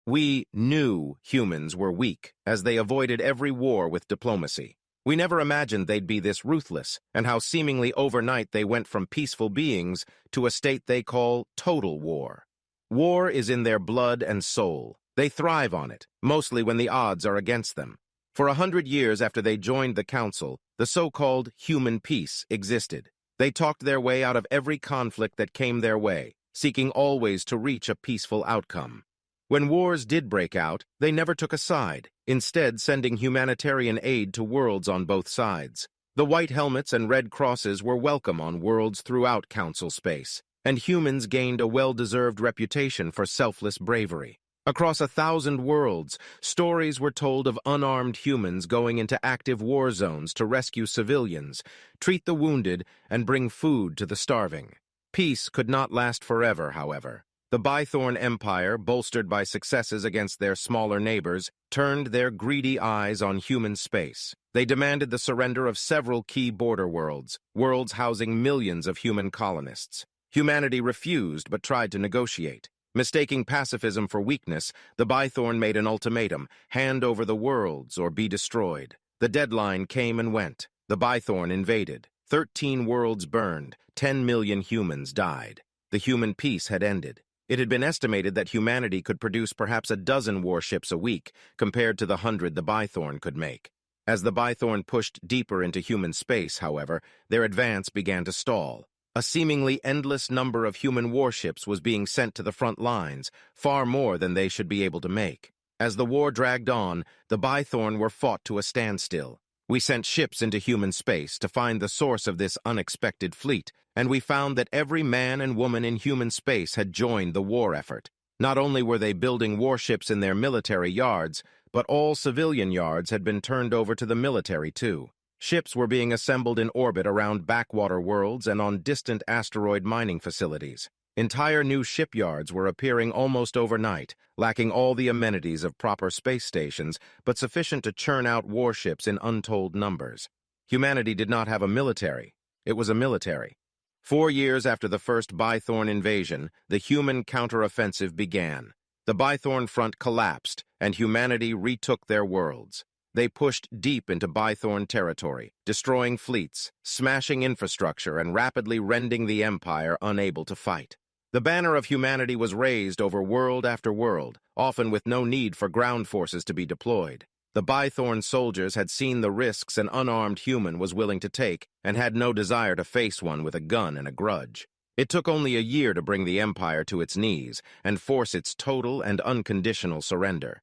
We knew humans were weak, as they avoided every war with diplomacy. We never imagined they'd be this ruthless, and how seemingly overnight they went from peaceful beings to a state they call total war. War is in their blood and soul. They thrive on it, mostly when the odds are against them. For 100 years after they joined the Council, the so-called human peace existed. They talked their way out of every conflict that came their way, seeking always to reach a peaceful outcome. When wars did break out, they never took a side, instead sending humanitarian aid to worlds on both sides. The White Helmets and Red Crosses were welcome on worlds throughout Council space, and humans gained a well-deserved reputation for selfless bravery. Across 1,000 worlds, stories were told of unarmed humans going into active war zones to rescue civilians, treat the wounded, and bring food to the starving. Peace could not last forever, however. The Bythorn Empire, bolstered by successes against their smaller neighbors, turned their greedy eyes on human space. They demanded the surrender of several key border worlds housing millions of human colonists. Humanity refused but tried to negotiate. Mistaking pacifism for weakness, the Bythorn made an ultimatum: hand over the worlds or be destroyed. The deadline came and went. The Bythorn invaded. 13 worlds burned. 10 million humans died. The human peace had ended. It had been estimated that humanity could produce perhaps a dozen warships a week, compared to the 100 the Bythorn could make. As the Bythorn pushed deeper into human space, however, their advance began to stall. A seemingly endless number of human warships was being sent to the front lines, far more than they should be able to make. As the war dragged on, the Bythorn were fought to a standstill. We sent ships into human space to find the source of this unexpected fleet, and we found that every man and woman in human space had joined the war effort. Not only were they building warships in their military yards, but all civilian yards had been turned over to the military too. Ships were being assembled in orbit around backwater worlds and on distant asteroid mining facilities. Entire new shipyards were appearing almost overnight, lacking all the amenities of proper space stations, but sufficient to churn out warships in untold numbers. Humanity did not have a military. It was a military. 4 years after the first Bythorn invasion, the human counteroffensive began. The Bythorn front collapsed, and humanity retook their worlds. They pushed deep into Bythorn territory, destroying fleets, smashing infrastructure, and rapidly rending the Empire unable to fight. The banner of humanity was raised over world after world, often with no need for ground forces to be deployed. The Bythorn soldiers had seen the risks an unarmed human was willing to take, and had no desire to face one with a gun and a grudge. It took only a year to bring the Empire to its knees and force its total and unconditional surrender.